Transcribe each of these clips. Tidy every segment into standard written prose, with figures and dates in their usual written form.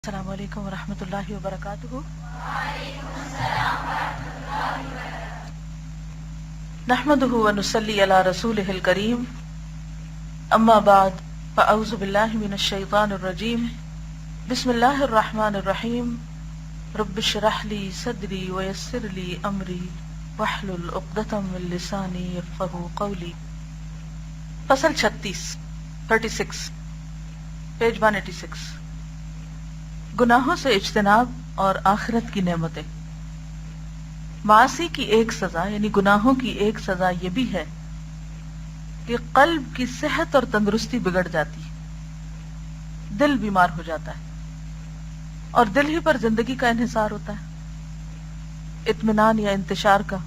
السلام علیکم ورحمۃ اللہ وبرکاتہ۔ نحمده ونصلی علی رسولہ الکریم، اما بعد فاعوذ باللہ من الشیطان الرجیم، بسم اللہ الرحمن الرحیم، رب اشرح لی صدری ویسر لی امری واحلل عقدۃ من لسانی یفقہوا قولی۔ فصل 36 پیج 186، گناہوں سے اجتناب اور آخرت کی نعمتیں۔ معاصی کی ایک سزا یعنی گناہوں کی ایک سزا یہ بھی ہے کہ قلب کی صحت اور تندرستی بگڑ جاتی ہے، دل بیمار ہو جاتا ہے اور دل ہی پر زندگی کا انحصار ہوتا ہے، اطمینان یا انتشار کا،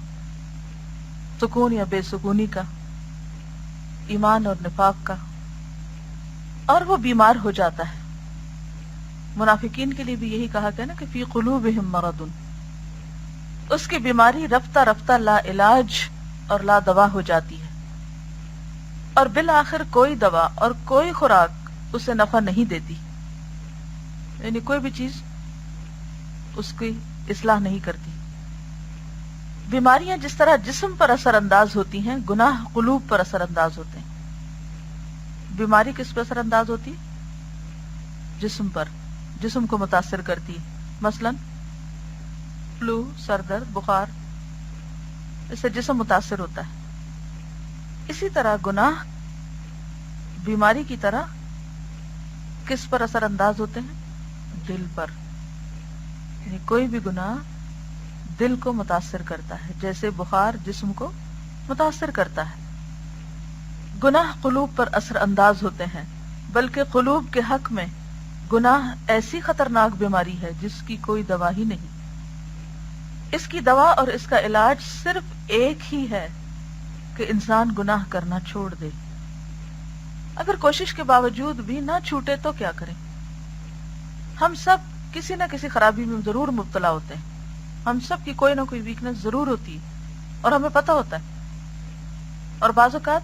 سکون یا بے سکونی کا، ایمان اور نفاق کا، اور وہ بیمار ہو جاتا ہے۔ منافقین کے لیے بھی یہی کہا گیا نا کہ فی قلوبہم مرض، اس کی بیماری رفتہ رفتہ لا علاج اور لا دوا ہو جاتی ہے، اور بالآخر کوئی دوا اور کوئی خوراک اسے نفع نہیں دیتی، یعنی کوئی بھی چیز اس کی اصلاح نہیں کرتی۔ بیماریاں جس طرح جسم پر اثر انداز ہوتی ہیں، گناہ قلوب پر اثر انداز ہوتے ہیں۔ بیماری کس پر اثر انداز ہوتی؟ جسم پر، جسم کو متاثر کرتی ہے، مثلا فلو، سر درد، بخار، اس سے جسم متاثر ہوتا ہے۔ اسی طرح گناہ بیماری کی طرح کس پر اثر انداز ہوتے ہیں؟ دل پر، یعنی کوئی بھی گناہ دل کو متاثر کرتا ہے، جیسے بخار جسم کو متاثر کرتا ہے۔ گناہ قلوب پر اثر انداز ہوتے ہیں، بلکہ قلوب کے حق میں گناہ ایسی خطرناک بیماری ہے جس کی کوئی دوا ہی نہیں۔ اس کی دوا اور اس کا علاج صرف ایک ہی ہے کہ انسان گناہ کرنا چھوڑ دے۔ اگر کوشش کے باوجود بھی نہ چھوٹے تو کیا کریں؟ ہم سب کسی نہ کسی خرابی میں ضرور مبتلا ہوتے ہیں، ہم سب کی کوئی نہ کوئی ویکنس ضرور ہوتی ہے اور ہمیں پتہ ہوتا ہے، اور بعض اوقات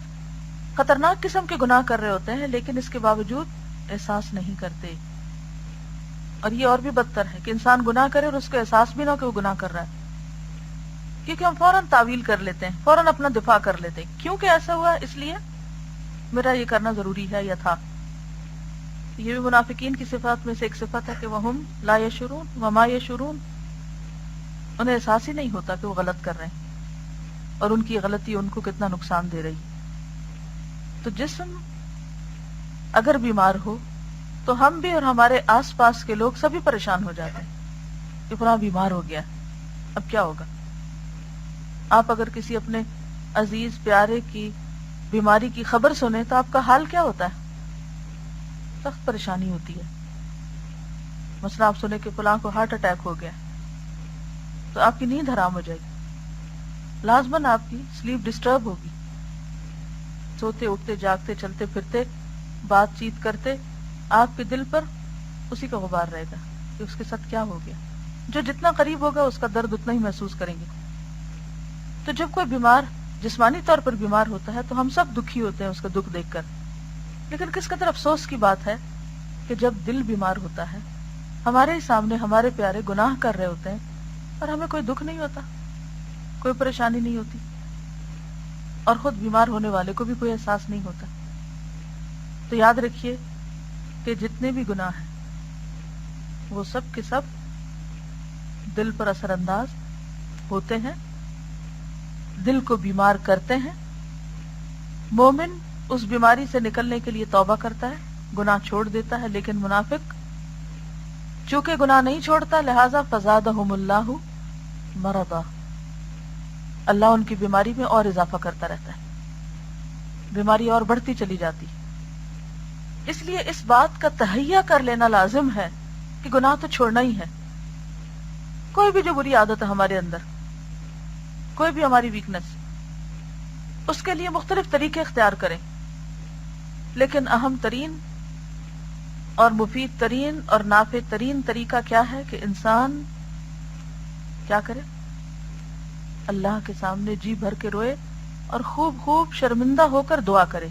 خطرناک قسم کے گناہ کر رہے ہوتے ہیں لیکن اس کے باوجود احساس نہیں کرتے۔ اور یہ اور بھی بدتر ہے کہ انسان گناہ کرے اور اس کو احساس بھی نہ ہو کہ وہ گناہ کر رہا ہے، کیونکہ ہم فوراً تعویل کر لیتے ہیں، فوراً اپنا دفاع کر لیتے ہیں، کیونکہ ایسا ہوا اس لیے میرا یہ کرنا ضروری ہے یا تھا۔ یہ بھی منافقین کی صفات میں سے ایک صفت ہے کہ وہم لا یشعرون وما یشعرون، انہیں احساس ہی نہیں ہوتا کہ وہ غلط کر رہے ہیں اور ان کی غلطی ان کو کتنا نقصان دے رہی۔ تو جسم اگر بیمار ہو تو ہم بھی اور ہمارے آس پاس کے لوگ سبھی پریشان ہو جاتے ہیں کہ فلاں بیمار ہو گیا، اب کیا ہوگا؟ آپ اگر کسی اپنے عزیز پیارے کی بیماری کی خبر سنیں تو آپ کا حال کیا ہوتا ہے؟ سخت پریشانی ہوتی ہے۔ مثلا آپ سنیں کہ فلاں کو ہارٹ اٹیک ہو گیا تو آپ کی نیند حرام ہو جائے گی، لازماً آپ کی سلیپ ڈسٹرب ہوگی، سوتے اٹھتے جاگتے چلتے پھرتے بات چیت کرتے آپ کے دل پر اسی کا غبار رہے گا کہ اس کے ساتھ کیا ہو گیا۔ جو جتنا قریب ہوگا اس کا درد اتنا ہی محسوس کریں گے۔ تو جب کوئی بیمار جسمانی طور پر بیمار ہوتا ہے تو ہم سب دکھی ہوتے ہیں اس کا دکھ دیکھ کر، لیکن کس قدر افسوس کی بات ہے کہ جب دل بیمار ہوتا ہے، ہمارے ہی سامنے ہمارے پیارے گناہ کر رہے ہوتے ہیں اور ہمیں کوئی دکھ نہیں ہوتا، کوئی پریشانی نہیں ہوتی، اور خود بیمار ہونے والے کو بھی کوئی احساس نہیں ہوتا۔ تو یاد رکھیے کہ جتنے بھی گناہ ہیں وہ سب کے سب دل پر اثر انداز ہوتے ہیں، دل کو بیمار کرتے ہیں۔ مومن اس بیماری سے نکلنے کے لیے توبہ کرتا ہے، گناہ چھوڑ دیتا ہے، لیکن منافق چونکہ گناہ نہیں چھوڑتا لہذا فزادہم اللہ مرضا، اللہ ان کی بیماری میں اور اضافہ کرتا رہتا ہے، بیماری اور بڑھتی چلی جاتی۔ اس لیے اس بات کا تہیہ کر لینا لازم ہے کہ گناہ تو چھوڑنا ہی ہے۔ کوئی بھی جو بری عادت ہے ہمارے اندر، کوئی بھی ہماری ویکنس، اس کے لیے مختلف طریقے اختیار کریں، لیکن اہم ترین اور مفید ترین اور نافع ترین طریقہ کیا ہے کہ انسان کیا کرے؟ اللہ کے سامنے جی بھر کے روئے اور خوب خوب شرمندہ ہو کر دعا کرے۔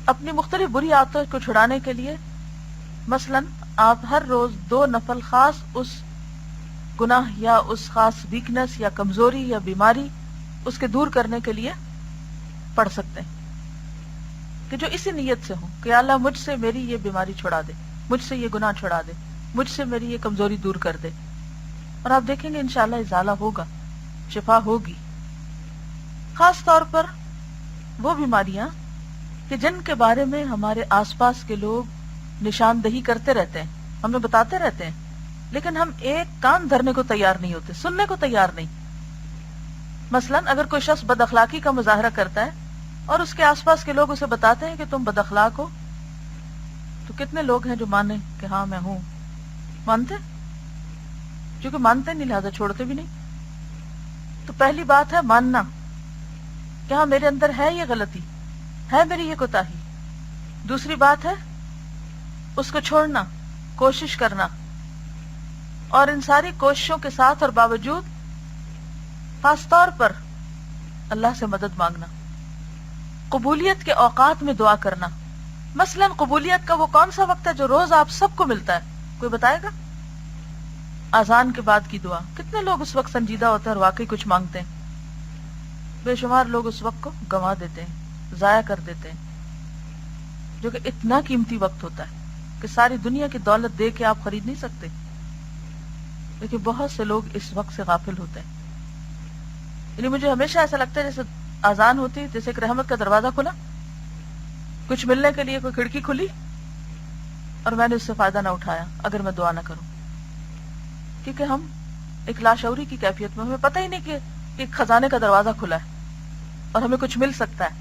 اپنی مختلف بری عادتوں کو چھڑانے کے لیے مثلا آپ ہر روز 2 نفل خاص اس گناہ یا اس خاص ویکنس یا کمزوری یا بیماری اس کے دور کرنے کے لیے پڑھ سکتے ہیں کہ جو اسی نیت سے ہوں کہ اللہ مجھ سے میری یہ بیماری چھڑا دے، مجھ سے یہ گناہ چھڑا دے، مجھ سے میری یہ کمزوری دور کر دے، اور آپ دیکھیں گے انشاءاللہ ازالہ ہوگا، شفا ہوگی۔ خاص طور پر وہ بیماریاں کہ جن کے بارے میں ہمارے آس پاس کے لوگ نشاندہی کرتے رہتے ہیں، ہمیں بتاتے رہتے ہیں، لیکن ہم ایک کان دھرنے کو تیار نہیں ہوتے، سننے کو تیار نہیں۔ مثلا اگر کوئی شخص بد اخلاقی کا مظاہرہ کرتا ہے اور اس کے آس پاس کے لوگ اسے بتاتے ہیں کہ تم بد اخلاق ہو، تو کتنے لوگ ہیں جو مانے کہ ہاں میں ہوں؟ مانتے؟ کیونکہ مانتے نہیں لہذا چھوڑتے بھی نہیں۔ تو پہلی بات ہے ماننا کہ ہاں میرے اندر ہے یہ غلطی، ہے میری یہ کوتاہی۔ دوسری بات ہے اس کو چھوڑنا، کوشش کرنا، اور ان ساری کوششوں کے ساتھ اور باوجود خاص طور پر اللہ سے مدد مانگنا، قبولیت کے اوقات میں دعا کرنا۔ مثلا قبولیت کا وہ کون سا وقت ہے جو روز آپ سب کو ملتا ہے؟ کوئی بتائے گا؟ اذان کے بعد کی دعا۔ کتنے لوگ اس وقت سنجیدہ ہوتے ہیں اور واقعی کچھ مانگتے ہیں؟ بے شمار لوگ اس وقت کو گنوا دیتے ہیں، ضائع کر دیتے ہیں، جو کہ اتنا قیمتی وقت ہوتا ہے کہ ساری دنیا کی دولت دے کے آپ خرید نہیں سکتے، لیکن بہت سے لوگ اس وقت سے غافل ہوتے ہیں۔ یعنی مجھے ہمیشہ ایسا لگتا ہے جیسے اذان ہوتی، جیسے ایک رحمت کا دروازہ کھلا، کچھ ملنے کے لیے کوئی کھڑکی کھلی اور میں نے اس سے فائدہ نہ اٹھایا اگر میں دعا نہ کروں، کیونکہ ہم ایک لاشعوری کی کیفیت میں، ہمیں پتہ ہی نہیں کہ ایک خزانے کا دروازہ کھلا ہے اور ہمیں کچھ مل سکتا ہے،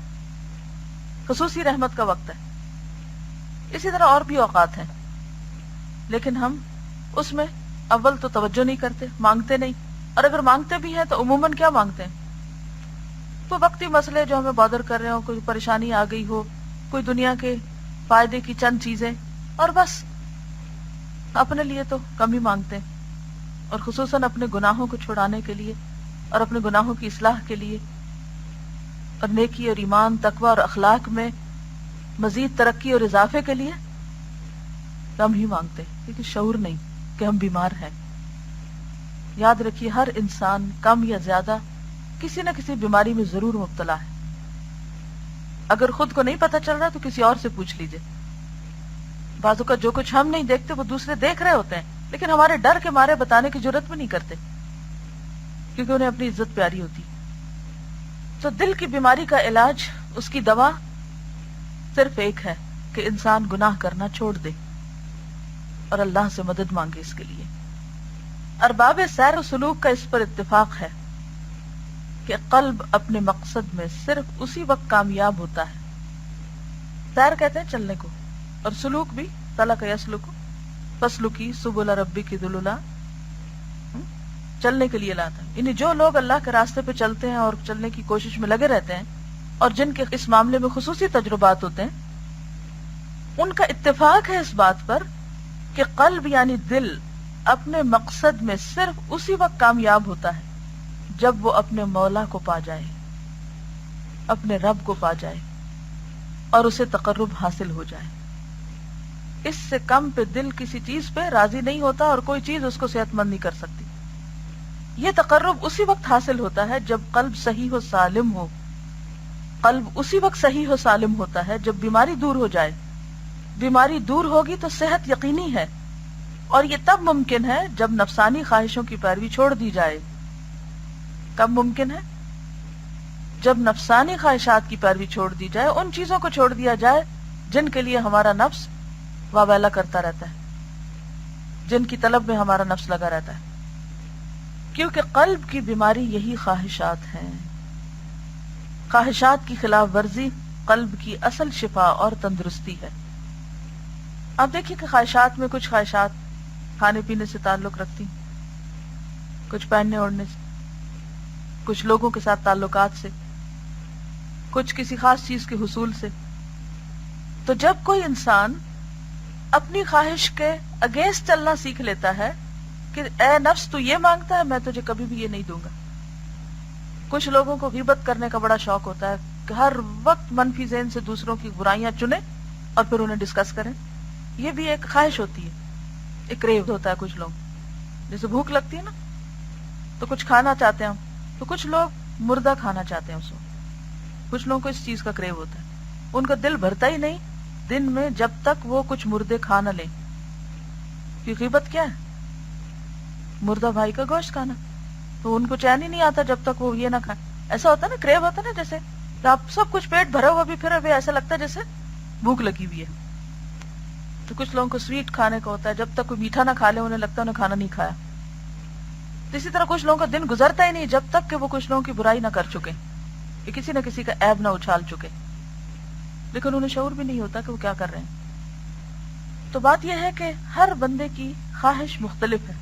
خصوصی رحمت کا وقت ہے۔ اسی طرح اور بھی اوقات ہیں، لیکن ہم اس میں اول تو توجہ نہیں کرتے، مانگتے نہیں، اور اگر مانگتے بھی ہیں تو عموماً کیا مانگتے ہیں؟ تو وقتی مسئلے جو ہمیں بادر کر رہے ہوں، کوئی پریشانی آ گئی ہو، کوئی دنیا کے فائدے کی چند چیزیں، اور بس اپنے لیے تو کم ہی مانگتے ہیں، اور خصوصاً اپنے گناہوں کو چھڑانے کے لیے اور اپنے گناہوں کی اصلاح کے لیے اور نیکی اور ایمان، تقوی اور اخلاق میں مزید ترقی اور اضافے کے لیے کم ہی مانگتے ہیں، کیونکہ شعور نہیں کہ ہم بیمار ہیں۔ یاد رکھیے ہر انسان کم یا زیادہ کسی نہ کسی بیماری میں ضرور مبتلا ہے۔ اگر خود کو نہیں پتہ چل رہا تو کسی اور سے پوچھ لیجئے۔ بعضوں کا جو کچھ ہم نہیں دیکھتے وہ دوسرے دیکھ رہے ہوتے ہیں، لیکن ہمارے ڈر کے مارے بتانے کی جرات بھی نہیں کرتے، کیونکہ انہیں اپنی عزت پیاری ہوتی۔ تو دل کی بیماری کا علاج، اس کی دوا صرف ایک ہے کہ انسان گناہ کرنا چھوڑ دے اور اللہ سے مدد مانگے اس کے لیے۔ ارباب سیر و سلوک کا اس پر اتفاق ہے کہ قلب اپنے مقصد میں صرف اسی وقت کامیاب ہوتا ہے۔ سیر کہتے ہیں چلنے کو، اور سلوک بھی سلک یسلک، فسلکی سبل ربک ذللا، چلنے کے لیے لاتا ہے۔ یعنی جو لوگ اللہ کے راستے پہ چلتے ہیں اور چلنے کی کوشش میں لگے رہتے ہیں اور جن کے اس معاملے میں خصوصی تجربات ہوتے ہیں، ان کا اتفاق ہے اس بات پر کہ قلب یعنی دل اپنے مقصد میں صرف اسی وقت کامیاب ہوتا ہے جب وہ اپنے مولا کو پا جائے، اپنے رب کو پا جائے اور اسے تقرب حاصل ہو جائے۔ اس سے کم پہ دل کسی چیز پہ راضی نہیں ہوتا اور کوئی چیز اس کو صحت مند نہیں کر سکتی۔ یہ تقرب اسی وقت حاصل ہوتا ہے جب قلب صحیح و سالم ہو۔ قلب اسی وقت صحیح و سالم ہوتا ہے جب بیماری دور ہو جائے۔ بیماری دور ہوگی تو صحت یقینی ہے، اور یہ تب ممکن ہے جب نفسانی خواہشوں کی پیروی چھوڑ دی جائے۔ کب ممکن ہے؟ جب نفسانی خواہشات کی پیروی چھوڑ دی جائے، ان چیزوں کو چھوڑ دیا جائے جن کے لیے ہمارا نفس واویلا کرتا رہتا ہے، جن کی طلب میں ہمارا نفس لگا رہتا ہے، کیونکہ قلب کی بیماری یہی خواہشات ہیں۔ خواہشات کی خلاف ورزی قلب کی اصل شفا اور تندرستی ہے۔ آپ دیکھیے کہ خواہشات میں کچھ خواہشات کھانے پینے سے تعلق رکھتی، کچھ پہننے اوڑھنے سے، کچھ لوگوں کے ساتھ تعلقات سے، کچھ کسی خاص چیز کے حصول سے۔ تو جب کوئی انسان اپنی خواہش کے اگینسٹ چلنا سیکھ لیتا ہے کہ اے نفس تو یہ مانگتا ہے، میں تجھے کبھی بھی یہ نہیں دوں گا۔ کچھ لوگوں کو غیبت کرنے کا بڑا شوق ہوتا ہے کہ ہر وقت منفی ذہن سے دوسروں کی برائیاں چنیں اور پھر انہیں ڈسکس کریں۔ یہ بھی ایک خواہش ہوتی ہے، ایک کریو ہوتا ہے کچھ لوگ، جیسے بھوک لگتی ہے نا تو کچھ کھانا چاہتے ہیں ہم، تو کچھ لوگ مردہ کھانا چاہتے ہیں اس وقت، کچھ لوگوں کو اس چیز کا کریو ہوتا ہے، ان کا دل بھرتا ہی نہیں دن میں جب تک وہ کچھ مردے کھا نہ لیں. کہ غیبت کیا ہے؟ مردہ بھائی کا گوشت کھانا. تو ان کو چین ہی نہیں آتا جب تک وہ یہ نہ کھائے. ایسا ہوتا ہے نا، کریو ہوتا ہے نا، جیسے کہ آپ سب کچھ پیٹ بھرا ہوا بھی پھر ابھی ایسا لگتا ہے جیسے بھوک لگی ہوئی ہے. تو کچھ لوگوں کو سویٹ کھانے کا ہوتا ہے، جب تک کوئی میٹھا نہ کھا لے انہیں لگتا ہے انہیں کھانا نہیں کھایا. تو اسی طرح کچھ لوگوں کا دن گزرتا ہی نہیں جب تک کہ وہ کچھ لوگوں کی برائی نہ کر چکے، کہ کسی نہ کسی کا عیب نہ اچھال چکے، لیکن انہیں شعور بھی نہیں ہوتا کہ وہ کیا کر رہے ہیں. تو بات یہ ہے کہ ہر بندے کی خواہش مختلف ہے،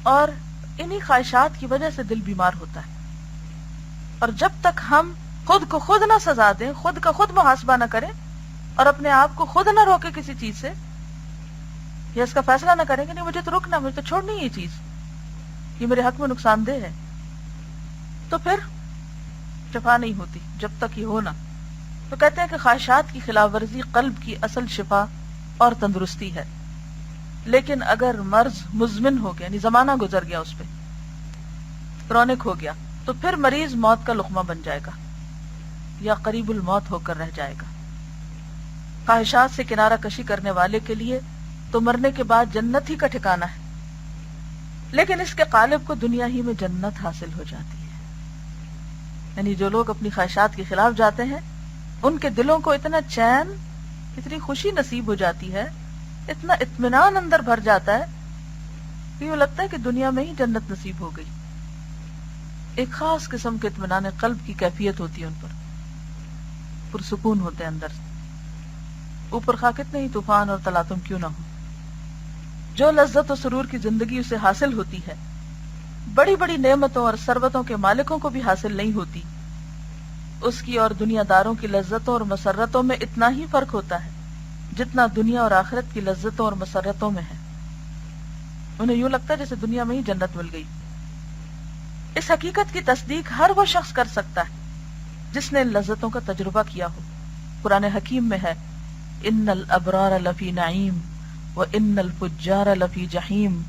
اور انہی خواہشات کی وجہ سے دل بیمار ہوتا ہے. اور جب تک ہم خود کو خود نہ سزا دیں، خود کا خود محاسبہ نہ کریں، اور اپنے آپ کو خود نہ روکے کسی چیز سے، یا اس کا فیصلہ نہ کریں کہ نہیں مجھے تو رکنا، مجھے تو چھوڑنی یہ چیز، یہ میرے حق میں نقصان دہ ہے، تو پھر شفا نہیں ہوتی جب تک یہ ہونا. تو کہتے ہیں کہ خواہشات کی خلاف ورزی قلب کی اصل شفا اور تندرستی ہے، لیکن اگر مرض مزمن ہو گیا، یعنی زمانہ گزر گیا، اس پہ کرونک ہو گیا، تو پھر مریض موت کا لقمہ بن جائے گا یا قریب الموت ہو کر رہ جائے گا. خواہشات سے کنارہ کشی کرنے والے کے لیے تو مرنے کے بعد جنت ہی کا ٹھکانہ ہے، لیکن اس کے قالب کو دنیا ہی میں جنت حاصل ہو جاتی ہے. یعنی جو لوگ اپنی خواہشات کے خلاف جاتے ہیں ان کے دلوں کو اتنا چین، اتنی خوشی نصیب ہو جاتی ہے، اتنا اطمینان اندر بھر جاتا ہے کہ یہ لگتا ہے کہ دنیا میں ہی جنت نصیب ہو گئی. ایک خاص قسم کے اطمینان قلب کی کیفیت ہوتی ہے ان پر، پرسکون ہوتے ہیں اندر سے، اوپر خواہ کتنے ہی طوفان اور تلاطم کیوں نہ ہو. جو لذت و سرور کی زندگی اسے حاصل ہوتی ہے بڑی بڑی نعمتوں اور ثروتوں کے مالکوں کو بھی حاصل نہیں ہوتی. اس کی اور دنیا داروں کی لذتوں اور مسرتوں میں اتنا ہی فرق ہوتا ہے جتنا دنیا اور آخرت کی لذتوں اور مسرتوں میں ہے. انہیں یوں لگتا ہے جیسے دنیا میں ہی جنت مل گئی. اس حقیقت کی تصدیق ہر وہ شخص کر سکتا ہے جس نے ان لذتوں کا تجربہ کیا ہو. قرآن حکیم میں ہے ان الابرار لفی نعیم وان الفجار لفی جحیم،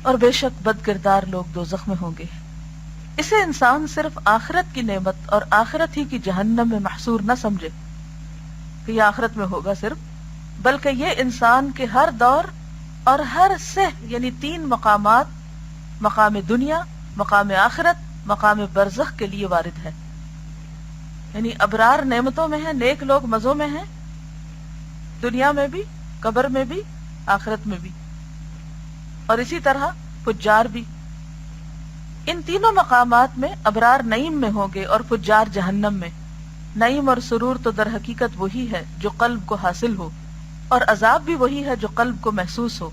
اور بے شک بد کردار لوگ دوزخ میں ہوں گے. اسے انسان صرف آخرت کی نعمت اور آخرت ہی کی جہنم میں محصور نہ سمجھے کہ یہ آخرت میں ہوگا صرف، بلکہ یہ انسان کے ہر دور اور ہر سہ، یعنی 3 مقامات، مقام دنیا، مقام آخرت، مقام برزخ کے لیے وارد ہے. یعنی ابرار نعمتوں میں ہیں، نیک لوگ مزوں میں ہیں، دنیا میں بھی، قبر میں بھی، آخرت میں بھی، اور اسی طرح فجار بھی. ان تینوں مقامات میں ابرار نعیم میں ہوں گے اور فجار جہنم میں. نعیم اور سرور تو در حقیقت وہی ہے جو قلب کو حاصل ہو، اور عذاب بھی وہی ہے جو قلب کو محسوس ہو.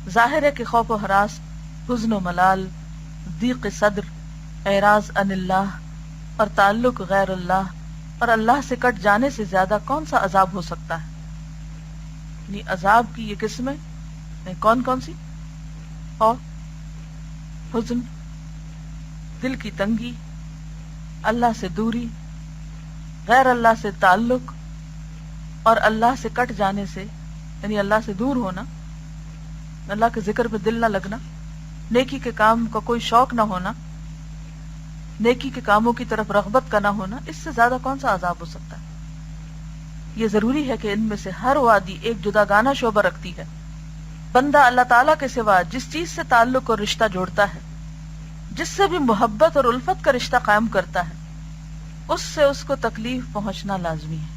ظاہر ہے کہ خوف و ہراس، حزن و ملال، ضیق صدر، اعراض عن اللہ اور تعلق غیر اللہ اور اللہ سے کٹ جانے سے زیادہ کون سا عذاب ہو سکتا ہے. یعنی عذاب کی یہ قسمیں کون کون سی؟ خوف، حزن، دل کی تنگی، اللہ سے دوری، غیر اللہ سے تعلق، اور اللہ سے کٹ جانے سے، یعنی اللہ سے دور ہونا، اللہ کے ذکر پہ دل نہ لگنا، نیکی کے کام کا کوئی شوق نہ ہونا، نیکی کے کاموں کی طرف رغبت کا نہ ہونا. اس سے زیادہ کون سا عذاب ہو سکتا ہے؟ یہ ضروری ہے کہ ان میں سے ہر وادی ایک جداگانہ شعبہ رکھتی ہے. بندہ اللہ تعالیٰ کے سوا جس چیز سے تعلق اور رشتہ جوڑتا ہے، جس سے بھی محبت اور الفت کا رشتہ قائم کرتا ہے، اس سے اس کو تکلیف پہنچنا لازمی ہے.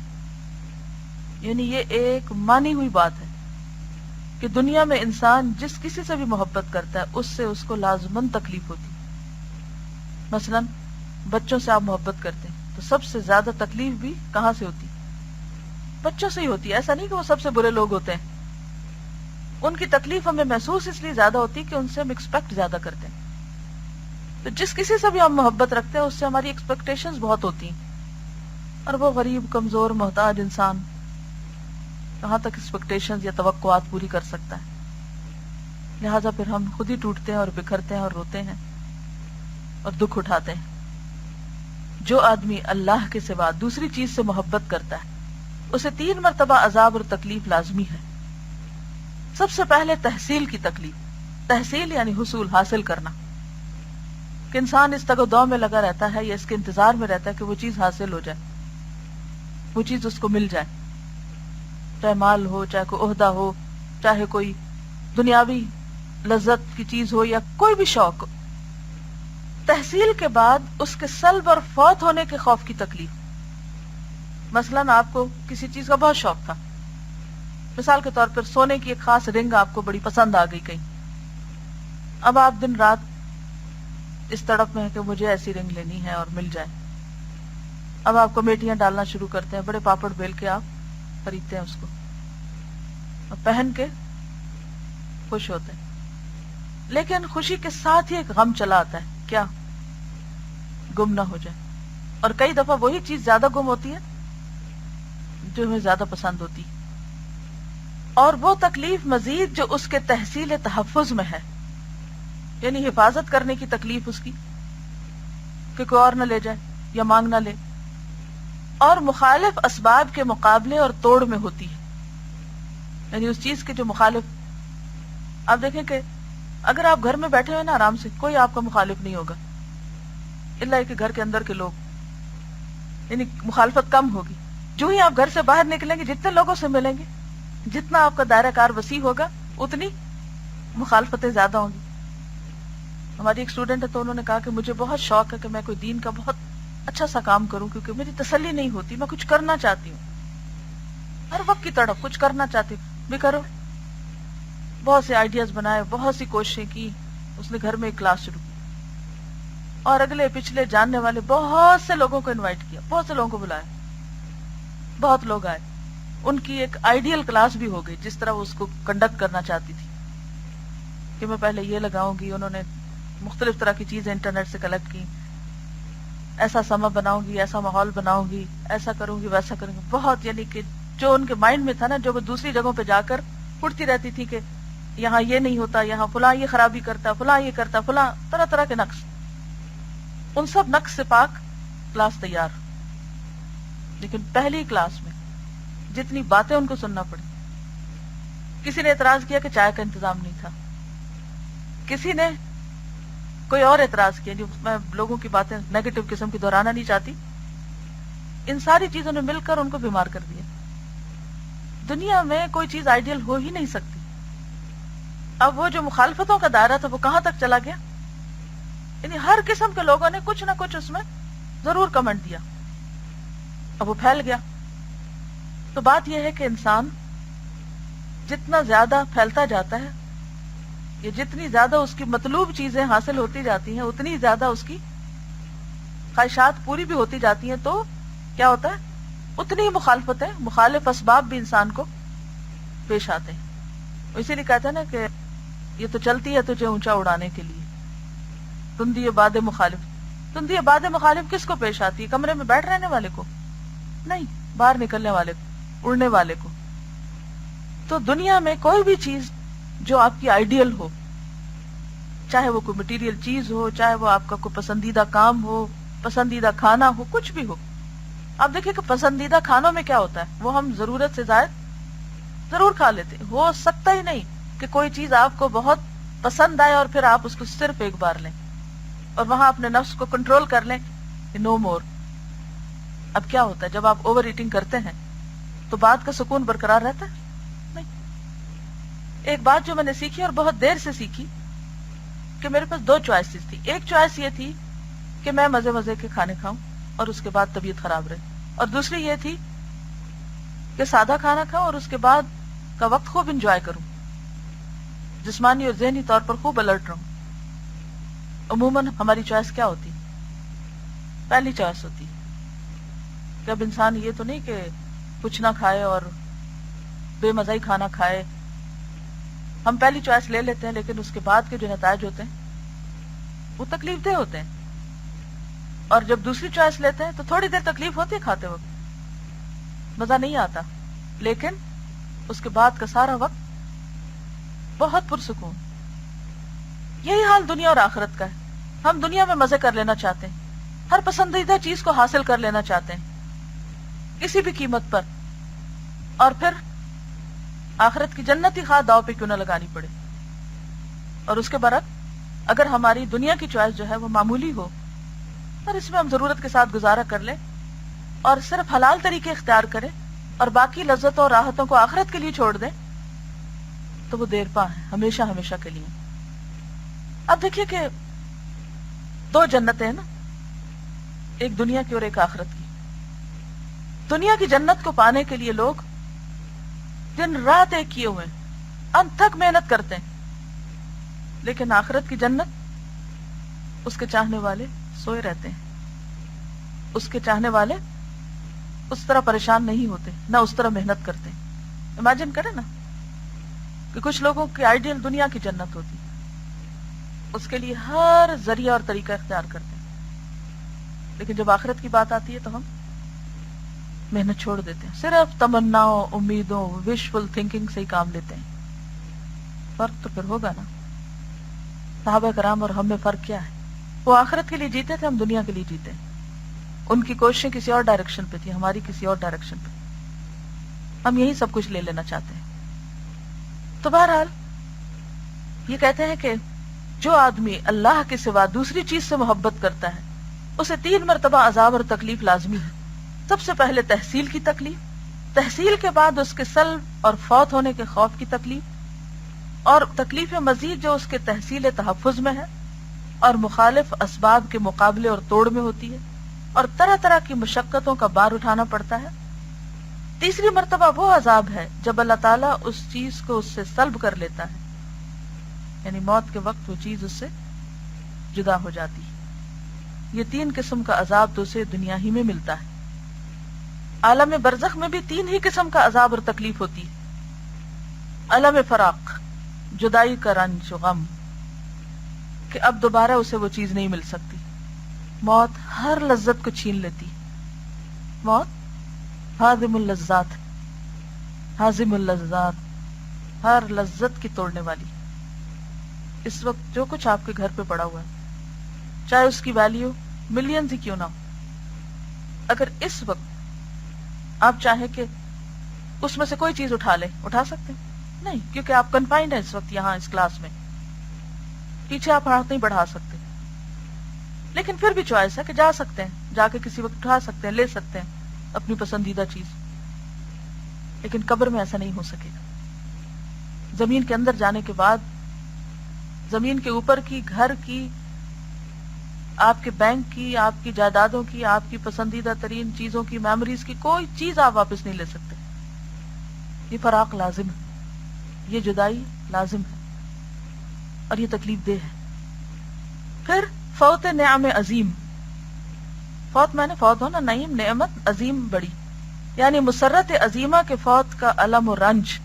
یعنی یہ ایک مانی ہوئی بات ہے کہ دنیا میں انسان جس کسی سے بھی محبت کرتا ہے اس سے اس کو لازماً تکلیف ہوتی. مثلا بچوں سے آپ محبت کرتے ہیں تو سب سے زیادہ تکلیف بھی کہاں سے ہوتی؟ بچوں سے ہی ہوتی ہے. ایسا نہیں کہ وہ سب سے برے لوگ ہوتے ہیں، ان کی تکلیف ہمیں محسوس اس لیے زیادہ ہوتی کہ ان سے ہم ایکسپیکٹ زیادہ کرتے ہیں. تو جس کسی سے بھی ہم محبت رکھتے ہیں اس سے ہماری ایکسپیکٹیشنز بہت ہوتی ہیں، اور وہ غریب، کمزور، محتاج انسان کہاں تک ایکسپیکٹیشنز یا توقعات پوری کر سکتا ہے؟ لہٰذا پھر ہم خود ہی ٹوٹتے ہیں اور بکھرتے ہیں اور روتے ہیں اور دکھ اٹھاتے ہیں. جو آدمی اللہ کے سوا دوسری چیز سے محبت کرتا ہے اسے 3 مرتبہ عذاب اور تکلیف لازمی ہے. سب سے پہلے تحصیل کی تکلیف. تحصیل یعنی حصول، حاصل کرنا، کہ انسان اس تگ و دو میں لگا رہتا ہے یا اس کے انتظار میں رہتا ہے کہ وہ چیز حاصل ہو جائے، وہ چیز اس کو مل جائے، چاہے مال ہو، چاہے کوئی عہدہ ہو، چاہے کوئی دنیاوی لذت کی چیز ہو یا کوئی بھی شوق ہو. تحصیل کے بعد اس کے سلب اور فوت ہونے کے خوف کی تکلیف. مثلاً آپ کو کسی چیز کا بہت شوق تھا، مثال کے طور پر سونے کی ایک خاص رنگ آپ کو بڑی پسند آ گئی کہیں. اب آپ دن رات اس تڑپ میں ہے کہ مجھے ایسی رنگ لینی ہے اور مل جائے. اب آپ کمیٹیاں ڈالنا شروع کرتے ہیں، بڑے پاپڑ بیل کے آپ خریدتے ہیں اس کو اور پہن کے خوش ہوتے ہیں. لیکن خوشی کے ساتھ ہی ایک غم چلا آتا ہے، کیا؟ گم نہ ہو جائے. اور کئی دفعہ وہی چیز زیادہ گم ہوتی ہے جو ہمیں زیادہ پسند ہوتی. اور وہ تکلیف مزید جو اس کے تحصیل تحفظ میں ہے، یعنی حفاظت کرنے کی تکلیف اس کی کہ کوئی اور نہ لے جائے یا مانگ نہ لے، اور مخالف اسباب کے مقابلے اور توڑ میں ہوتی ہے. یعنی اس چیز کے جو مخالف، آپ دیکھیں کہ اگر آپ گھر میں بیٹھے ہوئے نا آرام سے، کوئی آپ کا مخالف نہیں ہوگا الا کہ گھر کے اندر کے لوگ، یعنی مخالفت کم ہوگی. جو ہی آپ گھر سے باہر نکلیں گے، جتنے لوگوں سے ملیں گے، جتنا آپ کا دائرہ کار وسیع ہوگا، اتنی مخالفتیں زیادہ ہوں گی. ہماری ایک اسٹوڈنٹ ہے تو انہوں نے کہا کہ مجھے بہت شوق ہے کہ میں کوئی دین کا بہت اچھا سا کام کروں، کیونکہ میری تسلی نہیں ہوتی، میں کچھ کرنا چاہتی ہوں، ہر وقت کی تڑپ کچھ کرنا چاہتی ہوں. بھی کرو. بہت سے آئیڈیاز بنائے، بہت سی کوششیں کی. اس نے گھر میں ایک کلاس شروع کی اور اگلے پچھلے جاننے والے بہت سے لوگوں کو انوائٹ کیا، بہت سے لوگوں کو بلایا، بہت لوگ آئے. ان کی ایک آئیڈیل کلاس بھی ہو گئی جس طرح وہ اس کو کنڈکٹ کرنا چاہتی تھی کہ میں پہلے یہ لگاؤں گی. انہوں نے مختلف طرح کی چیزیں انٹرنیٹ سے کلیکٹ کی، ایسا سما بناؤں گی، ایسا ماحول بناؤں گی، ایسا کروں گی، ویسا کروں گی. بہت، یعنی کہ جو ان کے مائنڈ میں تھا نا، جو وہ دوسری جگہوں پہ جا کر اڑتی رہتی تھی کہ یہاں یہ نہیں ہوتا، یہاں فلاں یہ خرابی کرتا، فلاں یہ کرتا، فلاں طرح طرح کے نقص، ان سب نقص سے پاک کلاس تیار. لیکن پہلی کلاس میں جتنی باتیں ان کو سننا پڑی. کسی نے اعتراض کیا کہ چائے کا انتظام نہیں تھا، کسی نے کوئی اور اعتراض کیا. جو میں لوگوں کی باتیں نیگیٹو قسم کی دہرانا نہیں چاہتی. ان ساری چیزوں نے مل کر ان کو بیمار کر دیا. دنیا میں کوئی چیز آئیڈیل ہو ہی نہیں سکتی. اب وہ جو مخالفتوں کا دائرہ تھا وہ کہاں تک چلا گیا؟ یعنی ہر قسم کے لوگوں نے کچھ نہ کچھ اس میں ضرور کمنٹ دیا. اب وہ پھیل گیا. تو بات یہ ہے کہ انسان جتنا زیادہ پھیلتا جاتا ہے، یہ جتنی زیادہ اس کی مطلوب چیزیں حاصل ہوتی جاتی ہیں، اتنی زیادہ اس کی خواہشات پوری بھی ہوتی جاتی ہیں. تو کیا ہوتا ہے؟ اتنی ہی مخالفتیں، مخالف اسباب بھی انسان کو پیش آتے ہیں. اسی لیے کہتے ہیں نا کہ یہ تو چلتی ہے تجھے اونچا اڑانے کے لیے، تندی باد مخالف. تندی باد مخالف کس کو پیش آتی ہے؟ کمرے میں بیٹھ رہنے والے کو نہیں، باہر نکلنے والے کو، اڑنے والے کو. تو دنیا میں کوئی بھی چیز جو آپ کی آئیڈیل ہو، چاہے وہ کوئی مٹیریل چیز ہو، چاہے وہ آپ کا کوئی پسندیدہ کام ہو، پسندیدہ کھانا ہو، کچھ بھی ہو. آپ دیکھیں کہ پسندیدہ کھانوں میں کیا ہوتا ہے، وہ ہم ضرورت سے زائد ضرور کھا لیتے. ہو سکتا ہی نہیں کہ کوئی چیز آپ کو بہت پسند آئے اور پھر آپ اس کو صرف ایک بار لیں اور وہاں اپنے نفس کو کنٹرول کر لیں کہ نو مور. اب کیا ہوتا ہے جب آپ اوور ایٹنگ کرتے ہیں تو بات کا سکون برقرار رہتا ہے؟ نہیں. ایک بات جو میں نے سیکھی اور بہت دیر سے سیکھی کہ میرے پاس 2 چوائسز تھی. ایک چوائس یہ تھی کہ میں مزے مزے کے کھانے کھاؤں اور اس کے بعد طبیعت خراب رہے، اور دوسری یہ تھی کہ سادہ کھانا کھاؤں اور اس کے بعد کا وقت خوب انجوائے کروں، جسمانی اور ذہنی طور پر خوب الرٹ رہوں. عموماً ہماری چوائس کیا ہوتی؟ پہلی چوائس ہوتی کہ اب انسان یہ تو نہیں کہ کچھ نہ کھائے اور بے مزہ ہی کھانا کھائے. ہم پہلی چوائس لے لیتے ہیں لیکن اس کے بعد کے جو نتائج ہوتے ہیں وہ تکلیف دہ ہوتے ہیں. اور جب دوسری چوائس لیتے ہیں تو تھوڑی دیر تکلیف ہوتی ہے، کھاتے وقت مزہ نہیں آتا، لیکن اس کے بعد کا سارا وقت بہت پرسکون. یہی حال دنیا اور آخرت کا ہے. ہم دنیا میں مزے کر لینا چاہتے ہیں، ہر پسندیدہ چیز کو حاصل کر لینا چاہتے ہیں کسی بھی قیمت پر، اور پھر آخرت کی جنت ہی خواہ داؤ پہ کیوں نہ لگانی پڑے. اور اس کے برعکس اگر ہماری دنیا کی چوائس جو ہے وہ معمولی ہو اور اس میں ہم ضرورت کے ساتھ گزارا کر لیں اور صرف حلال طریقے اختیار کریں اور باقی لذتوں اور راحتوں کو آخرت کے لیے چھوڑ دیں تو وہ دیر پا ہے، ہمیشہ ہمیشہ کے لیے. اب دیکھیے کہ دو جنتیں ہیں نا، ایک دنیا کی اور ایک آخرت کی. دنیا کی جنت کو پانے کے لیے لوگ دن رات ایک کیے ہوئے انتھک محنت کرتے ہیں، لیکن آخرت کی جنت اس کے چاہنے والے سوئے رہتے ہیں. اس کے چاہنے والے اس طرح پریشان نہیں ہوتے، نہ اس طرح محنت کرتے. امیجن کریں نا کہ کچھ لوگوں کی آئیڈیل دنیا کی جنت ہوتی، اس کے لیے ہر ذریعہ اور طریقہ اختیار کرتے ہیں، لیکن جب آخرت کی بات آتی ہے تو ہم محنت چھوڑ دیتے ہیں، صرف تمناؤں، امیدوں، وشفل تھنکنگ سے ہی کام لیتے ہیں. فرق تو پھر ہوگا نا. صحابہ کرام اور ہم میں فرق کیا ہے؟ وہ آخرت کے لیے جیتے تھے، ہم دنیا کے لیے جیتے ہیں. ان کی کوششیں کسی اور ڈائریکشن پہ تھی، ہماری کسی اور ڈائریکشن پہ. ہم یہی سب کچھ لے لینا چاہتے ہیں. تو بہرحال یہ کہتے ہیں کہ جو آدمی اللہ کے سوا دوسری چیز سے محبت کرتا ہے اسے 3 مرتبہ عذاب اور تکلیف لازمی ہے. سب سے پہلے تحصیل کی تکلیف، تحصیل کے بعد اس کے سلب اور فوت ہونے کے خوف کی تکلیف، اور تکلیف مزید جو اس کے تحصیل تحفظ میں ہے اور مخالف اسباب کے مقابلے اور توڑ میں ہوتی ہے، اور طرح طرح کی مشقتوں کا بار اٹھانا پڑتا ہے. تیسری مرتبہ وہ عذاب ہے جب اللہ تعالیٰ اس چیز کو اس سے سلب کر لیتا ہے، یعنی موت کے وقت وہ چیز اس سے جدا ہو جاتی ہے. یہ 3 قسم کا عذاب تو اسے دنیا ہی میں ملتا ہے. عالم برزخ میں بھی 3 ہی قسم کا عذاب اور تکلیف ہوتی ہے. عالم فراق، جدائی کا رنج و غم کہ اب دوبارہ اسے وہ چیز نہیں مل سکتی. موت ہر لذت کو چھین لیتی. موت ہاضم اللذات، ہاضم اللذات، ہر لذت کی توڑنے والی. اس وقت جو کچھ آپ کے گھر پہ پڑا ہوا ہے، چاہے اس کی ویلیو ملینز ہی کیوں نہ ہو، اگر اس وقت آپ چاہیں کہ اس میں سے کوئی چیز اٹھا لیں، اٹھا سکتے ہیں؟ نہیں، کیونکہ آپ کنفائنڈ ہیں اس وقت یہاں اس کلاس میں. پیچھے آپ ہاتھ نہیں بڑھا سکتے، لیکن پھر بھی چوائس ہے کہ جا سکتے ہیں، جا کے کسی وقت اٹھا سکتے ہیں، لے سکتے ہیں اپنی پسندیدہ چیز. لیکن قبر میں ایسا نہیں ہو سکے گا. زمین کے اندر جانے کے بعد زمین کے اوپر کی، گھر کی، آپ کے بینک کی، آپ کی جائیدادوں کی، آپ کی پسندیدہ ترین چیزوں کی، میموریز کی، کوئی چیز آپ واپس نہیں لے سکتے. یہ فراق لازم ہے، یہ جدائی لازم ہے، اور یہ تکلیف دہ ہے. پھر فوت نعم عظیم. فوت میں نے فوت ہونا، نعیم نعمت، عظیم بڑی، یعنی مسرت عظیمہ کے فوت کا الم و رنج،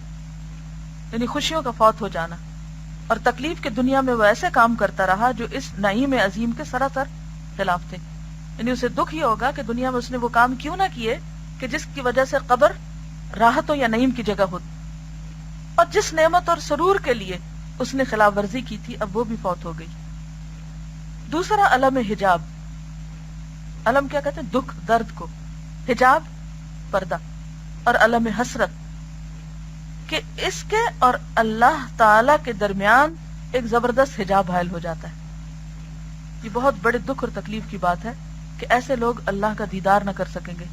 یعنی خوشیوں کا فوت ہو جانا. اور تکلیف کے دنیا میں وہ ایسے کام کرتا رہا جو اس نعیم عظیم کے سراسر خلاف تھے. یعنی اسے دکھ یہ ہوگا کہ دنیا میں اس نے وہ کام کیوں نہ کیے کہ جس کی وجہ سے قبر راحتوں یا نعیم کی جگہ ہوتی، اور جس نعمت اور سرور کے لیے اس نے خلاف ورزی کی تھی اب وہ بھی فوت ہو گئی. دوسرا علم حجاب. علم کیا کہتے ہیں؟ دکھ، درد کو. حجاب پردہ. اور علم حسرت کہ اس کے اور اللہ تعالی کے درمیان ایک زبردست حجاب حائل ہو جاتا ہے. یہ بہت بڑے دکھ اور تکلیف کی بات ہے کہ ایسے لوگ اللہ کا دیدار نہ کر سکیں گے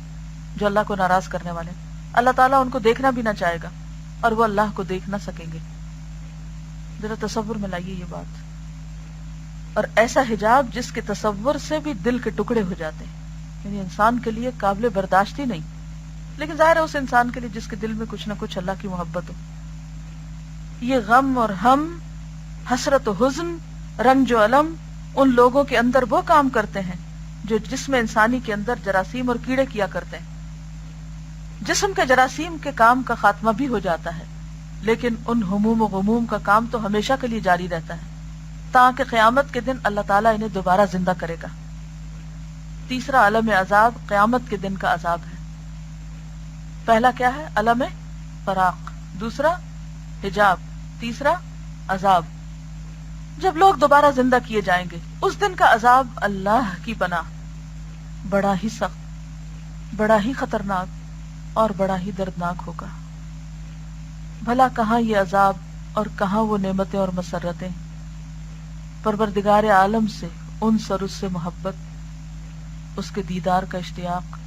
جو اللہ کو ناراض کرنے والے. اللہ تعالیٰ ان کو دیکھنا بھی نہ چاہے گا اور وہ اللہ کو دیکھ نہ سکیں گے. ذرا تصور میں لائیے یہ بات. اور ایسا حجاب جس کے تصور سے بھی دل کے ٹکڑے ہو جاتے ہیں، یعنی انسان کے لیے قابل برداشت ہی نہیں، لیکن ظاہر ہے اس انسان کے لیے جس کے دل میں کچھ نہ کچھ اللہ کی محبت ہو. یہ غم اور ہم، حسرت و حزن، رنج و علم ان لوگوں کے اندر وہ کام کرتے ہیں جو جسم انسانی کے اندر جراثیم اور کیڑے کیا کرتے ہیں. جسم کے جراثیم کے کام کا خاتمہ بھی ہو جاتا ہے، لیکن ان ہموم و غموم کا کام تو ہمیشہ کے لیے جاری رہتا ہے تاکہ قیامت کے دن اللہ تعالیٰ انہیں دوبارہ زندہ کرے گا. تیسرا عالم عذاب قیامت کے دن کا عذاب ہے. پہلا کیا ہے؟ عالم فراق، دوسرا حجاب، تیسرا عذاب. جب لوگ دوبارہ زندہ کیے جائیں گے اس دن کا عذاب اللہ کی پناہ بڑا ہی سخت، بڑا ہی خطرناک اور بڑا ہی دردناک ہوگا. بھلا کہاں یہ عذاب اور کہاں وہ نعمتیں اور مسرتیں، پروردگار عالم سے انس اور اس سے محبت، اس کے دیدار کا اشتیاق،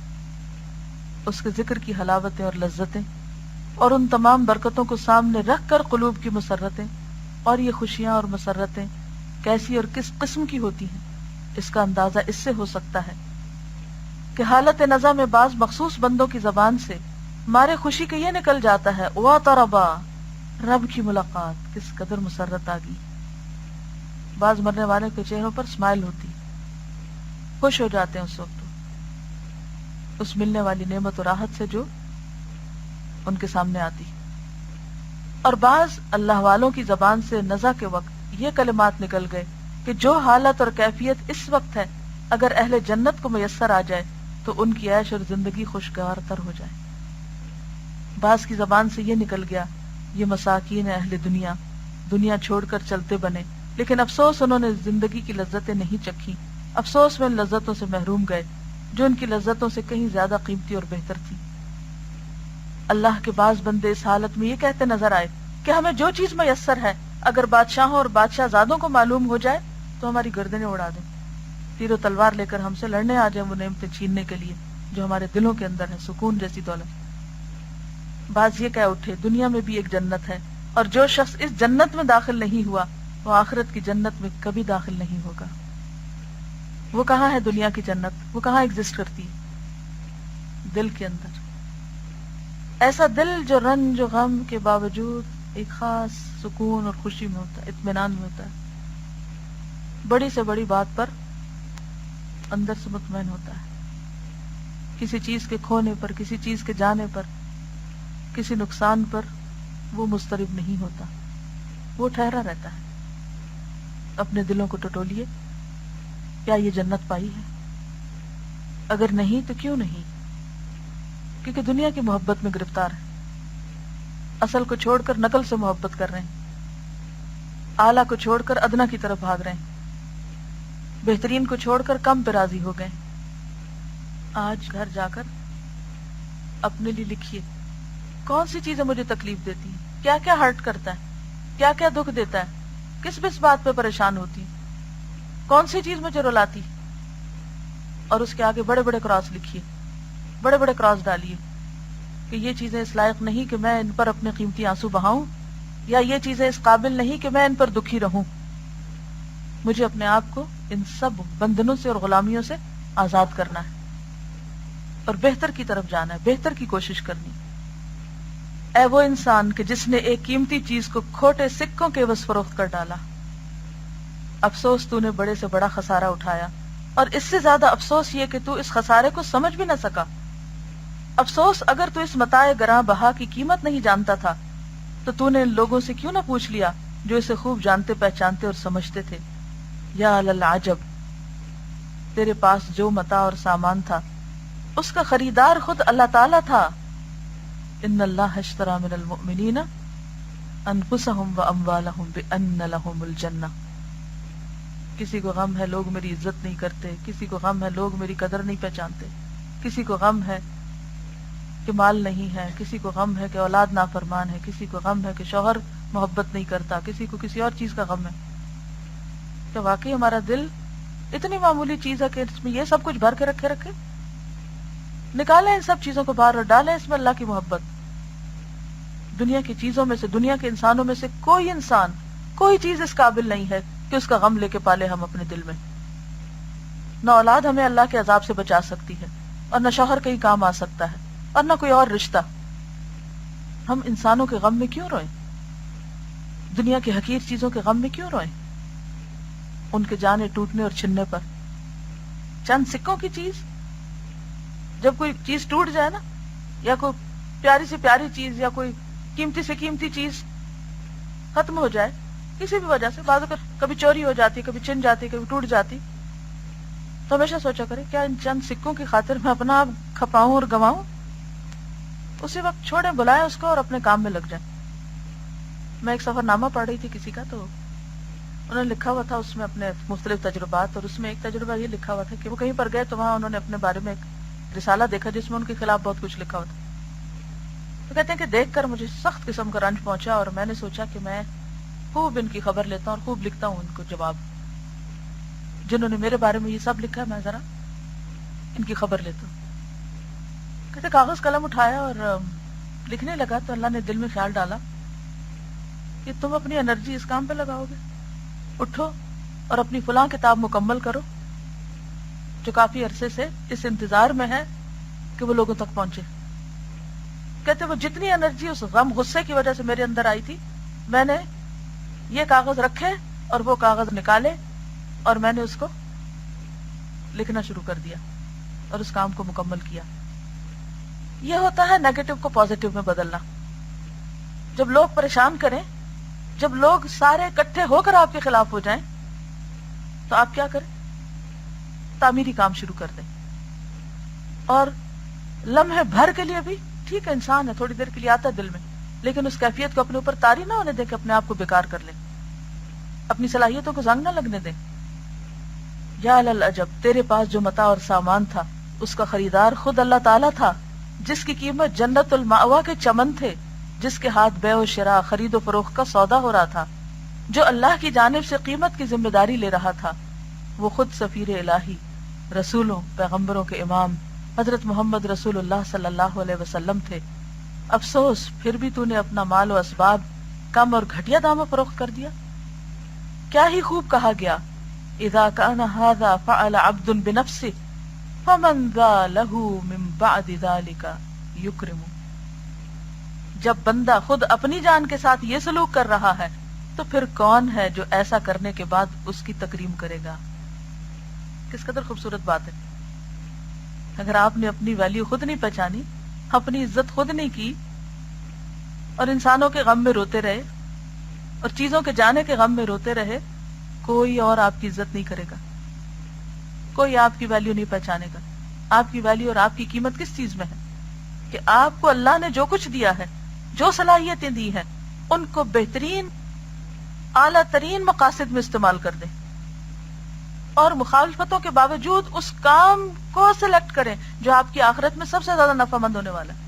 اس کے ذکر کی حلاوتیں اور لذتیں، اور ان تمام برکتوں کو سامنے رکھ کر قلوب کی مسرتیں، اور یہ خوشیاں اور مسرتیں کیسی اور کس قسم کی ہوتی ہیں، اس کا اندازہ اس سے ہو سکتا ہے کہ حالت نزع میں بعض مخصوص بندوں کی زبان سے مارے خوشی کے یہ نکل جاتا ہے وَطَرَبَا، رب کی ملاقات کس قدر مسرت آ گئی۔ بعض مرنے والے کے چہروں پر اسمائل ہوتی، خوش ہو جاتے ہیں اس وقت اس ملنے والی نعمت و راحت سے جو ان کے سامنے آتی، اور بعض اللہ والوں کی زبان سے نزع کے وقت یہ کلمات نکل گئے کہ جو حالت اور کیفیت اس وقت ہے اگر اہل جنت کو میسر آ جائے تو ان کی عیش اور زندگی خوشگوار تر ہو جائے۔ بعض کی زبان سے یہ نکل گیا یہ مساکین اہل دنیا، دنیا چھوڑ کر چلتے بنے، لیکن افسوس انہوں نے زندگی کی لذتیں نہیں چکھی، افسوس میں ان لذتوں سے محروم گئے جو ان کی لذتوں سے کہیں زیادہ قیمتی اور بہتر تھی۔ اللہ کے بعض بندے اس حالت میں یہ کہتے نظر آئے کہ ہمیں جو چیز میسر ہے اگر بادشاہوں اور بادشاہ زادوں کو معلوم ہو جائے تو ہماری گردنیں اڑا دیں، تیر و تلوار لے کر ہم سے لڑنے آ جائیں وہ نعمتیں چھیننے کے لیے جو ہمارے دلوں کے اندر ہے، سکون جیسی دولت۔ بعض یہ کہہ اٹھے دنیا میں بھی ایک جنت ہے، اور جو شخص اس جنت میں داخل نہیں ہوا وہ آخرت کی جنت میں کبھی داخل نہیں ہوگا۔ وہ کہاں ہے دنیا کی جنت؟ وہ کہاں ایگزسٹ کرتی ہے؟ دل کے اندر۔ ایسا دل جو رنج و غم کے باوجود ایک خاص سکون اور خوشی میں ہوتا ہے، اطمینان میں ہوتا ہے، بڑی سے بڑی بات پر اندر سے مطمئن ہوتا ہے، کسی چیز کے کھونے پر، کسی چیز کے جانے پر، کسی نقصان پر وہ مضطرب نہیں ہوتا، وہ ٹھہرا رہتا ہے۔ اپنے دلوں کو ٹٹولیے، کیا یہ جنت پائی ہے؟ اگر نہیں تو کیوں نہیں؟ کیونکہ دنیا کی محبت میں گرفتار ہے، اصل کو چھوڑ کر نقل سے محبت کر رہے ہیں، اعلیٰ کو چھوڑ کر ادنا کی طرف بھاگ رہے ہیں، بہترین کو چھوڑ کر کم پہ راضی ہو گئے۔ آج گھر جا کر اپنے لیے لکھیے کون سی چیزیں مجھے تکلیف دیتی ہیں، کیا کیا ہرٹ کرتا ہے، کیا کیا دکھ دیتا ہے، کس بات پہ پریشان ہوتی، کون سی چیز مجھے رلاتی، اور اس کے آگے بڑے بڑے کراس لکھیے، بڑے بڑے کراس ڈالیے کہ یہ چیزیں اس لائق نہیں کہ میں ان پر اپنے قیمتی آنسو بہاؤں، یا یہ چیزیں اس قابل نہیں کہ میں ان پر دکھی رہوں۔ مجھے اپنے آپ کو ان سب بندنوں سے اور غلامیوں سے آزاد کرنا ہے اور بہتر کی طرف جانا ہے، بہتر کی کوشش کرنی۔ اے وہ انسان کہ جس نے ایک قیمتی چیز کو کھوٹے سکوں کے عوض فروخت کر ڈالا، افسوس تو نے بڑے سے بڑا خسارہ اٹھایا، اور اس سے زیادہ افسوس یہ کہ تو اس خسارے کو سمجھ بھی نہ سکا۔ افسوس اگر تو اس متاع گراں بہا کی قیمت نہیں جانتا تھا تو نے ان لوگوں سے کیوں نہ پوچھ لیا جو اسے خوب جانتے پہچانتے اور سمجھتے تھے۔ یا للعجب، تیرے پاس جو متاع اور سامان تھا اس کا خریدار خود اللہ تعالیٰ تھا۔ ان اللہ اشتری من المؤمنین انفسهم واموالهم بان لهم الجنہ۔ کسی کو غم ہے لوگ میری عزت نہیں کرتے، کسی کو غم ہے لوگ میری قدر نہیں پہچانتے، کسی کو غم ہے کہ مال نہیں ہے، کسی کو غم ہے کہ اولاد نافرمان ہے، کسی کو غم ہے کہ شوہر محبت نہیں کرتا، کسی کو کسی اور چیز کا غم ہے۔ کیا واقعی ہمارا دل اتنی معمولی چیز ہے کہ اس میں یہ سب کچھ بھر کے رکھے؟ نکالیں ان سب چیزوں کو باہر اور ڈالیں اس میں اللہ کی محبت۔ دنیا کی چیزوں میں سے، دنیا کے انسانوں میں سے کوئی انسان، کوئی چیز اس قابل نہیں ہے کہ اس کا غم لے کے پالے ہم اپنے دل میں۔ نہ اولاد ہمیں اللہ کے عذاب سے بچا سکتی ہے، اور نہ شوہر کہیں کام آ سکتا ہے، اور نہ کوئی اور رشتہ۔ ہم انسانوں کے غم میں کیوں روئیں؟ دنیا کی حقیر چیزوں کے غم میں کیوں روئیں؟ ان کے جانے ٹوٹنے اور چھننے پر چند سکوں کی چیز، جب کوئی چیز ٹوٹ جائے نا، یا کوئی پیاری سے پیاری چیز یا کوئی قیمتی سے قیمتی چیز ختم ہو جائے کسی بھی وجہ سے، بعض اوقات کبھی چوری ہو جاتی، کبھی چھن جاتی، کبھی ٹوٹ جاتی، تو ہمیشہ سوچا کرے کیا ان چند سکوں کی خاطر میں اپنا آپ کھپاؤں اور گواؤں؟ اسی وقت چھوڑیں، بلائیں اس کو اور اپنے کام میں لگ جائیں۔ میں ایک سفر نامہ پڑھ رہی تھی کسی کا، تو انہوں نے لکھا ہوا تھا اس میں اپنے مختلف تجربات، اور اس میں ایک تجربہ یہ لکھا ہوا تھا کہ وہ کہیں پر گئے تو وہاں انہوں نے اپنے بارے میں ایک رسالہ دیکھا جس میں ان کے خلاف بہت کچھ لکھا ہوا تھا۔ تو کہتے ہیں کہ دیکھ کر مجھے سخت قسم کا رنج پہنچا اور میں نے سوچا کہ میں خوب ان کی خبر لیتا ہوں اور خوب لکھتا ہوں ان کو جواب. جنہوں نے میرے بارے میں یہ سب لکھا ہے میں ذرا ان کی خبر لیتا ہوں. کہتے کاغذ قلم اٹھایا اور لکھنے لگا تو اللہ نے دل میں خیال ڈالا کہ تم اپنی انرجی اس کام پہ لگاؤ گے. اٹھو اور اپنی فلاں کتاب مکمل کرو جو کافی عرصے سے اس انتظار میں ہے کہ وہ لوگوں تک پہنچے. کہتے وہ جتنی انرجی اس غم غصے کی وجہ سے میرے اندر آئی تھی میں نے یہ کاغذ رکھے اور وہ کاغذ نکالے اور میں نے اس کو لکھنا شروع کر دیا اور اس کام کو مکمل کیا. یہ ہوتا ہے نیگیٹو کو پازیٹو میں بدلنا. جب لوگ پریشان کریں، جب لوگ سارے اکٹھے ہو کر آپ کے خلاف ہو جائیں تو آپ کیا کریں؟ تعمیری کام شروع کر دیں. اور لمحے بھر کے لیے بھی ٹھیک ہے، انسان ہے، تھوڑی دیر کے لیے آتا ہے دل میں، لیکن اس کیفیت کو اپنے اوپر طاری نہ ہونے دیں کہ اپنے آپ کو بیکار کر لیں، اپنی صلاحیتوں کو زنگ نہ لگنے دیں. یا للعجب، تیرے پاس جو متاع اور سامان تھا اس کا خریدار خود اللہ تعالیٰ تھا، جس کی قیمت جنت المأوا کے چمن تھے، جس کے ہاتھ بیع و شراء، خرید و فروخت کا سودا ہو رہا تھا، جو اللہ کی جانب سے قیمت کی ذمہ داری لے رہا تھا. وہ خود سفیر الہی، رسولوں پیغمبروں کے امام حضرت محمد رسول اللہ صلی اللہ علیہ وسلم تھے. افسوس پھر بھی تو نے اپنا مال و اسباب کم اور گھٹیا داموں فروخت کر دیا. کیا ہی خوب کہا گیا، اذا کان ھذا فعل عبد بنفسه فمن ذا له من بعد ذلك یکرم. جب بندہ خود اپنی جان کے ساتھ یہ سلوک کر رہا ہے تو پھر کون ہے جو ایسا کرنے کے بعد اس کی تکریم کرے گا. کس قدر خوبصورت بات ہے. اگر آپ نے اپنی ویلیو خود نہیں پہچانی، اپنی عزت خود نہیں کی اور انسانوں کے غم میں روتے رہے اور چیزوں کے جانے کے غم میں روتے رہے، کوئی اور آپ کی عزت نہیں کرے گا، کوئی آپ کی ویلیو نہیں پہچانے گا. آپ کی ویلیو اور آپ کی قیمت کس چیز میں ہے کہ آپ کو اللہ نے جو کچھ دیا ہے، جو صلاحیتیں دی ہیں، ان کو بہترین اعلیٰ ترین مقاصد میں استعمال کر دیں اور مخالفتوں کے باوجود اس کام کو سلیکٹ کریں جو آپ کی آخرت میں سب سے زیادہ نفع مند ہونے والا ہے.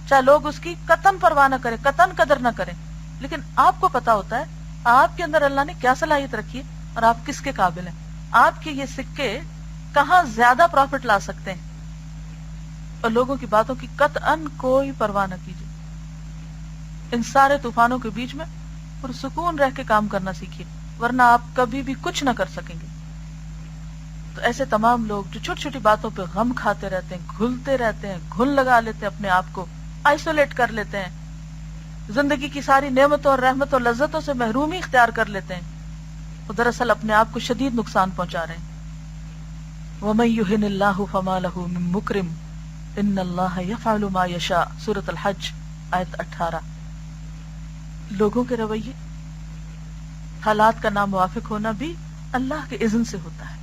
چاہے لوگ اس کی قطعاً پرواہ نہ کریں، قطعاً قدر نہ کریں، لیکن آپ کو پتا ہوتا ہے آپ کے اندر اللہ نے کیا صلاحیت رکھی ہے اور آپ کس کے قابل ہیں. آپ کے یہ سکے کہاں زیادہ پروفٹ لا سکتے ہیں، اور لوگوں کی باتوں کی قطعاً کوئی پرواہ نہ کیجیے. ان سارے طوفانوں کے بیچ میں پرسکون رہ کے کام کرنا سیکھیے، ورنہ آپ کبھی بھی کچھ نہ کر سکیں گے. تو ایسے تمام لوگ جو چھوٹی چھوٹی باتوں پہ غم کھاتے رہتے ہیں، گھلتے رہتے ہیں، گھن لگا لیتے ہیں، اپنے آپ کو آئسولیٹ کر لیتے ہیں، زندگی کی ساری نعمتوں اور رحمتوں اور لذتوں سے محرومی اختیار کر لیتے ہیں، وہ دراصل اپنے آپ کو شدید نقصان پہنچا رہے ہیں. وَمَن يُهِنِ اللَّهُ فَمَا لَهُ مِن مُكْرِمٍ إِنَّ اللَّهَ يَفْعَلُ مَا يَشَاءُ. سورۃ الحج آیت 18. لوگوں کے رویے، حالات کا ناموافق ہونا بھی اللہ کے اذن سے ہوتا ہے.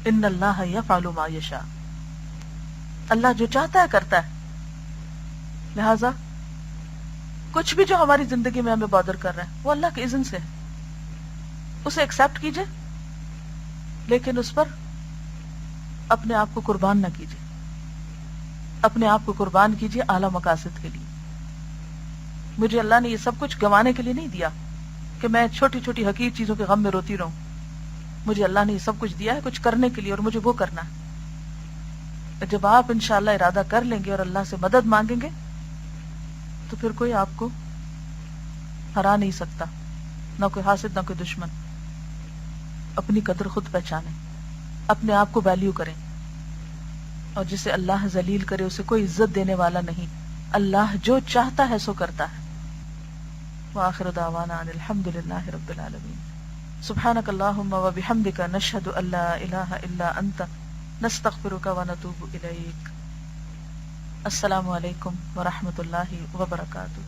ان اللہ یفعل ما یشاء، اللہ جو چاہتا ہے کرتا ہے. لہذا کچھ بھی جو ہماری زندگی میں ہمیں بادر کر رہا ہے وہ اللہ کے اذن سے ہے، اسے ایکسپٹ کیجئے، لیکن اس پر اپنے آپ کو قربان نہ کیجئے. اپنے آپ کو قربان کیجئے اعلیٰ مقاصد کے لیے. مجھے اللہ نے یہ سب کچھ گنوانے کے لیے نہیں دیا کہ میں چھوٹی چھوٹی حقیر چیزوں کے غم میں روتی رہوں. مجھے اللہ نے یہ سب کچھ دیا ہے کچھ کرنے کے لیے، اور مجھے وہ کرنا ہے. جب آپ انشاءاللہ ارادہ کر لیں گے اور اللہ سے مدد مانگیں گے تو پھر کوئی آپ کو ہرا نہیں سکتا، نہ کوئی حاسد نہ کوئی دشمن. اپنی قدر خود پہچانیں، اپنے آپ کو ویلیو کریں، اور جسے اللہ ذلیل کرے اسے کوئی عزت دینے والا نہیں. اللہ جو چاہتا ہے سو کرتا ہے. وآخر دعوانا ان الحمد للہ رب العالمین. سبحانک اللہم و بحمدک نشہد ان لا الہ الا انت نستغفرک و نتوب الیک. السلام علیکم ورحمۃ اللہ وبرکاتہ.